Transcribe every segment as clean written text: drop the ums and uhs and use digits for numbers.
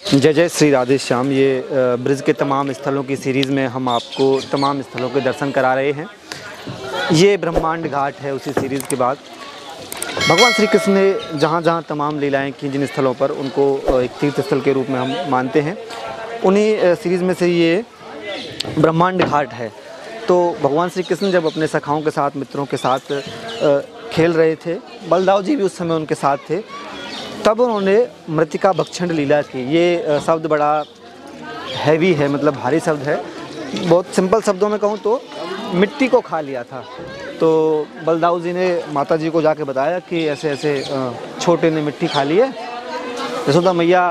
जय जय श्री राधे श्याम। ये ब्रज के तमाम स्थलों की सीरीज़ में हम आपको तमाम स्थलों के दर्शन करा रहे हैं। ये ब्रह्मांड घाट है। उसी सीरीज़ के बाद भगवान श्री कृष्ण ने जहाँ जहाँ तमाम लीलाएं की जिन स्थलों पर, उनको एक तीर्थ स्थल के रूप में हम मानते हैं। उन्हीं सीरीज़ में से ये ब्रह्मांड घाट है। तो भगवान श्री कृष्ण जब अपने सखाओं के साथ, मित्रों के साथ खेल रहे थे, बलदाव जी भी उस समय उनके साथ थे, तब उन्होंने मृतिका भक्षण लीला की। ये शब्द बड़ा हैवी है, मतलब भारी शब्द है। बहुत सिंपल शब्दों में कहूँ तो मिट्टी को खा लिया था। तो बलदाऊ जी ने माता जी को जाके बताया कि ऐसे ऐसे छोटे ने मिट्टी खा ली है। यशोदा मैया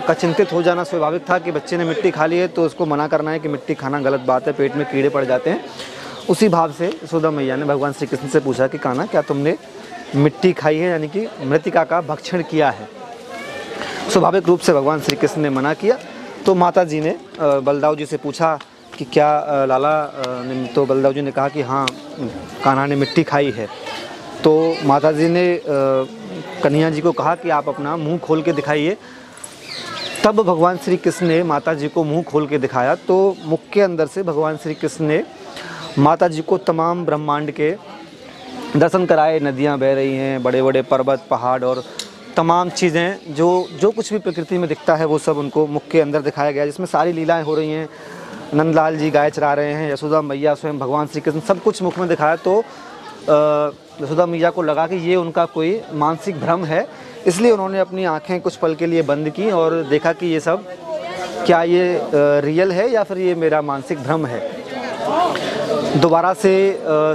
का चिंतित हो जाना स्वाभाविक था कि बच्चे ने मिट्टी खा ली है तो उसको मना करना है कि मिट्टी खाना गलत बात है, पेट में कीड़े पड़ जाते हैं। उसी भाव से यशोदा मैया ने भगवान श्री कृष्ण से पूछा कि कान्हा, क्या तुमने मिट्टी खाई है, यानी कि मृतिका का भक्षण किया है? स्वाभाविक रूप से भगवान श्री कृष्ण ने मना किया। तो माता जी ने बलदाऊ जी से पूछा कि क्या लाला ने, तो बलदाऊ जी ने कहा कि हाँ, कान्हा ने मिट्टी खाई है। तो माता जी ने कन्हैया जी को कहा कि आप अपना मुंह खोल के दिखाइए। तब भगवान श्री कृष्ण ने माता जी को मुंह खोल के दिखाया। तो मुख के अंदर से भगवान श्री कृष्ण ने माता जी को तमाम ब्रह्मांड के दर्शन कराए। नदियाँ बह रही हैं, बड़े बड़े पर्वत, पहाड़ और तमाम चीज़ें जो कुछ भी प्रकृति में दिखता है वो सब उनको मुख के अंदर दिखाया गया, जिसमें सारी लीलाएं हो रही हैं। नंदलाल जी गाय चरा रहे हैं, यशोदा मैया, स्वयं भगवान श्री कृष्ण, सब कुछ मुख में दिखाया। तो यशोदा मैया को लगा कि ये उनका कोई मानसिक भ्रम है, इसलिए उन्होंने अपनी आँखें कुछ पल के लिए बंद की और देखा कि ये सब क्या ये रियल है या फिर ये मेरा मानसिक भ्रम है। दोबारा से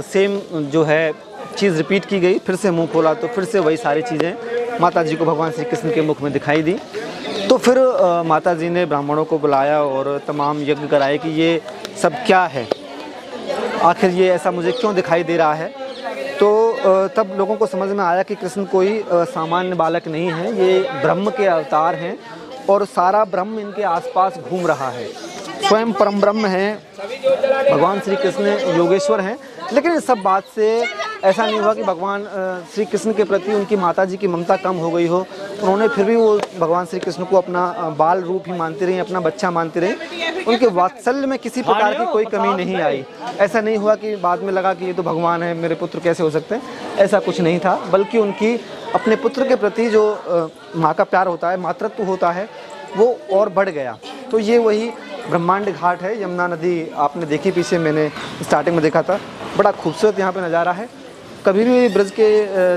सेम जो है चीज़ रिपीट की गई। फिर से मुंह खोला तो फिर से वही सारी चीज़ें माता जी को भगवान श्री कृष्ण के मुख में दिखाई दी। तो फिर माता जी ने ब्राह्मणों को बुलाया और तमाम यज्ञ कराए कि ये सब क्या है, आखिर ये ऐसा मुझे क्यों दिखाई दे रहा है। तो तब लोगों को समझ में आया कि कृष्ण कोई सामान्य बालक नहीं है, ये ब्रह्म के अवतार हैं और सारा ब्रह्म इनके आसपास घूम रहा है। स्वयं परम ब्रह्म हैं, भगवान श्री कृष्ण योगेश्वर हैं। लेकिन इस सब बात से ऐसा नहीं हुआ कि भगवान श्री कृष्ण के प्रति उनकी माता जी की ममता कम हो गई हो। उन्होंने फिर भी वो भगवान श्री कृष्ण को अपना बाल रूप ही मानती रही, अपना बच्चा मानती रही। उनके वात्सल्य में किसी प्रकार की कोई कमी नहीं आई। ऐसा नहीं हुआ कि बाद में लगा कि ये तो भगवान है, मेरे पुत्र कैसे हो सकते हैं, ऐसा कुछ नहीं था। बल्कि उनकी अपने पुत्र के प्रति जो माँ का प्यार होता है, मातृत्व होता है, वो और बढ़ गया। तो ये वही ब्रह्मांड घाट है। यमुना नदी आपने देखी पीछे, मैंने स्टार्टिंग में देखा था। बड़ा खूबसूरत यहाँ पे नज़ारा है। कभी भी ब्रज के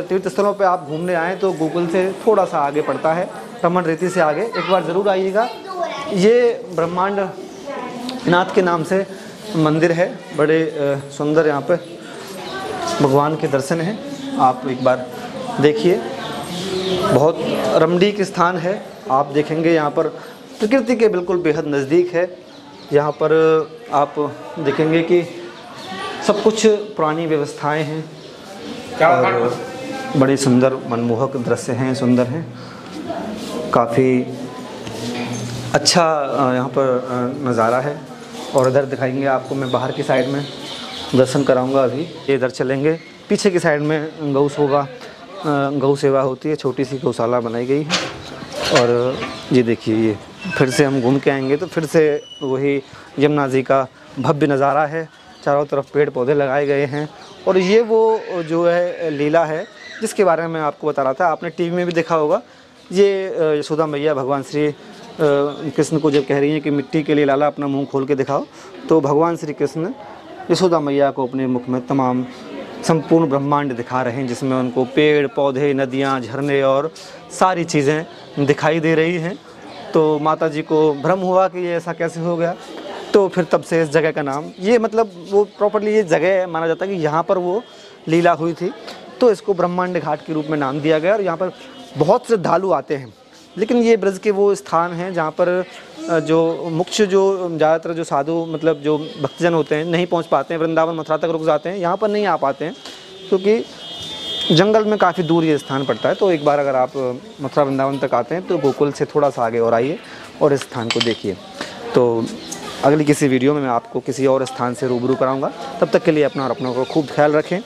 तीर्थ स्थलों पे आप घूमने आएँ तो गोकुल से थोड़ा सा आगे पड़ता है, रमन रेती से आगे। एक बार ज़रूर आइएगा। ये ब्रह्मांड नाथ के नाम से मंदिर है। बड़े सुंदर यहाँ पे भगवान के दर्शन हैं, आप एक बार देखिए। बहुत रमणीक स्थान है। आप देखेंगे यहाँ पर प्रकृति के बिल्कुल बेहद नज़दीक है। यहाँ पर आप देखेंगे कि सब कुछ पुरानी व्यवस्थाएं हैं और बड़ी सुंदर मनमोहक दृश्य हैं, सुंदर हैं। काफ़ी अच्छा यहाँ पर नज़ारा है। और इधर दिखाएंगे आपको, मैं बाहर की साइड में दर्शन कराऊंगा। अभी इधर चलेंगे, पीछे की साइड में गौ सेवा होती है, छोटी सी गौशाला बनाई गई है। और ये देखिए, ये फिर से हम घूम के आएंगे तो फिर से वही यमुना जी का भव्य नज़ारा है। चारों तरफ पेड़ पौधे लगाए गए हैं। और ये वो जो है लीला है जिसके बारे में मैं आपको बता रहा था। आपने टीवी में भी देखा होगा। ये यशोदा मैया भगवान श्री कृष्ण को जब कह रही हैं कि मिट्टी के लिए लाला अपना मुंह खोल के दिखाओ, तो भगवान श्री कृष्ण यशोदा मैया को अपने मुख में तमाम संपूर्ण ब्रह्मांड दिखा रहे हैं, जिसमें उनको पेड़ पौधे, नदियाँ, झरने और सारी चीज़ें दिखाई दे रही हैं। तो माता जी को भ्रम हुआ कि ये ऐसा कैसे हो गया। तो फिर तब से इस जगह का नाम, ये मतलब वो प्रॉपर्ली ये जगह माना जाता है कि यहाँ पर वो लीला हुई थी, तो इसको ब्रह्मांड घाट के रूप में नाम दिया गया। और यहाँ पर बहुत श्रद्धालु आते हैं। लेकिन ये ब्रज के वो स्थान हैं जहाँ पर जो मुख्य, जो ज़्यादातर जो साधु, मतलब जो भक्तजन होते हैं, नहीं पहुँच पाते हैं, वृंदावन मथुरा तक रुक जाते हैं, यहाँ पर नहीं आ पाते हैं क्योंकि जंगल में काफ़ी दूर ये स्थान पड़ता है। तो एक बार अगर आप मथुरा वृंदावन तक आते हैं तो गोकुल से थोड़ा सा आगे और आइए और इस स्थान को देखिए। तो अगली किसी वीडियो में मैं आपको किसी और स्थान से रूबरू कराऊंगा। तब तक के लिए अपना और अपनों को खूब ख्याल रखें।